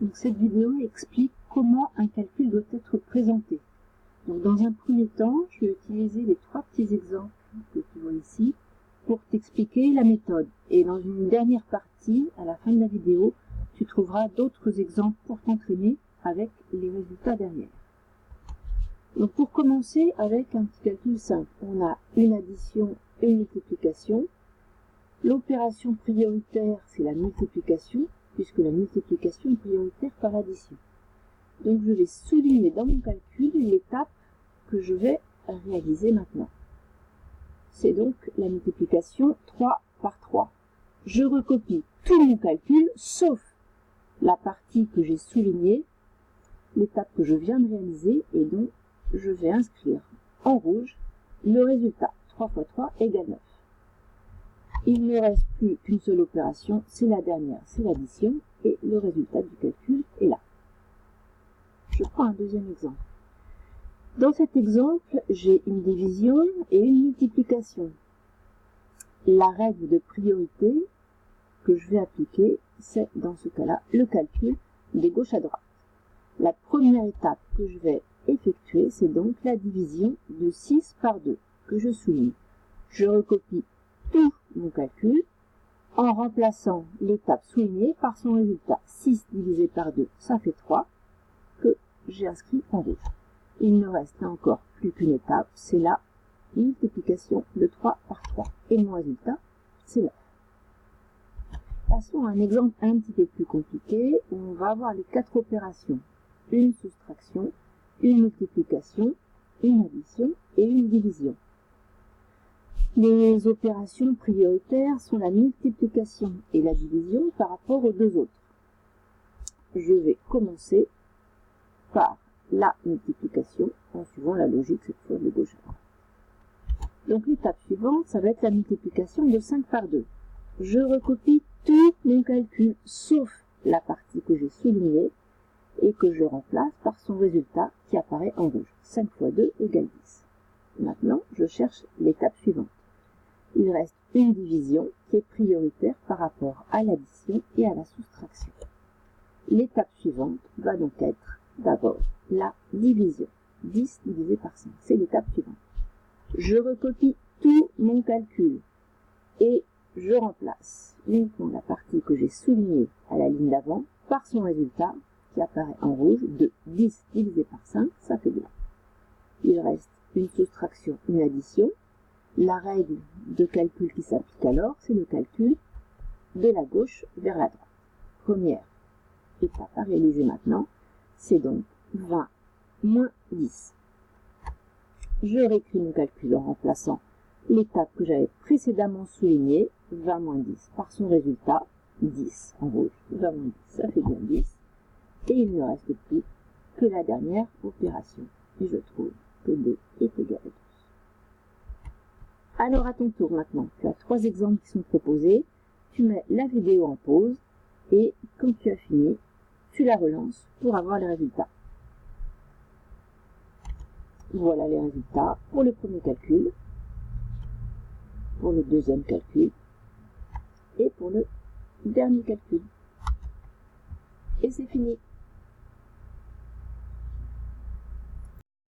Donc cette vidéo explique comment un calcul doit être présenté. Donc dans un premier temps, je vais utiliser les trois petits exemples que tu vois ici pour t'expliquer la méthode. Et dans une dernière partie, à la fin de la vidéo, tu trouveras d'autres exemples pour t'entraîner avec les résultats derrière. Donc pour commencer avec un petit calcul simple, on a une addition et une multiplication. L'opération prioritaire, c'est la multiplication, puisque la multiplication est prioritaire par l'addition. Donc je vais souligner dans mon calcul l'étape que je vais réaliser maintenant. C'est donc la multiplication 3 par 3. Je recopie tout mon calcul, sauf la partie que j'ai soulignée, l'étape que je viens de réaliser, et donc je vais inscrire en rouge le résultat. 3 fois 3 égale 9. Il ne reste plus qu'une seule opération, c'est la dernière, c'est l'addition, et le résultat du calcul est là. Je prends un deuxième exemple. Dans cet exemple, j'ai une division et une multiplication. La règle de priorité que je vais appliquer, c'est dans ce cas-là le calcul de gauche à droite. La première étape que je vais effectuer, c'est donc la division de 6 par 2 que je souligne. Je recopie tout mon calcul en remplaçant l'étape soulignée par son résultat. 6 divisé par 2, ça fait 3 que j'ai inscrit en rouge. Il ne reste encore plus qu'une étape, c'est la multiplication de 3 par 3. Et mon résultat, c'est 9. Passons à un exemple un petit peu plus compliqué, où on va avoir les 4 opérations. Une soustraction, une multiplication, une addition et une division. Les opérations prioritaires sont la multiplication et la division par rapport aux deux autres. Je vais commencer par la multiplication en suivant la logique cette fois de gauche à droite. Donc l'étape suivante, ça va être la multiplication de 5 par 2. Je recopie tout mon calcul sauf la partie que j'ai soulignée et que je remplace par son résultat qui apparaît en rouge. 5 fois 2 égale 10. Maintenant, je cherche l'étape suivante. Il reste une division qui est prioritaire par rapport à l'addition et à la soustraction. L'étape suivante va donc être d'abord la division. 10 divisé par 5, c'est l'étape suivante. Je recopie tout mon calcul et je remplace uniquement la partie que j'ai soulignée à la ligne d'avant par son résultat qui apparaît en rouge de 10 divisé par 5, ça fait 2. Il reste une soustraction, une addition. La règle de calcul qui s'applique alors, c'est le calcul de la gauche vers la droite. Première étape à réaliser maintenant, c'est donc 20 moins 10. Je réécris mon calcul en remplaçant l'étape que j'avais précédemment soulignée, 20 moins 10, par son résultat, 10 en rouge. 20 moins 10, ça fait bien 10. Et il ne reste plus que la dernière opération. Et je trouve que D est égal à 12. Alors à ton tour maintenant, tu as 3 exemples qui sont proposés. Tu mets la vidéo en pause et quand tu as fini, tu la relances pour avoir les résultats. Voilà les résultats pour le premier calcul, pour le deuxième calcul et pour le dernier calcul. Et c'est fini.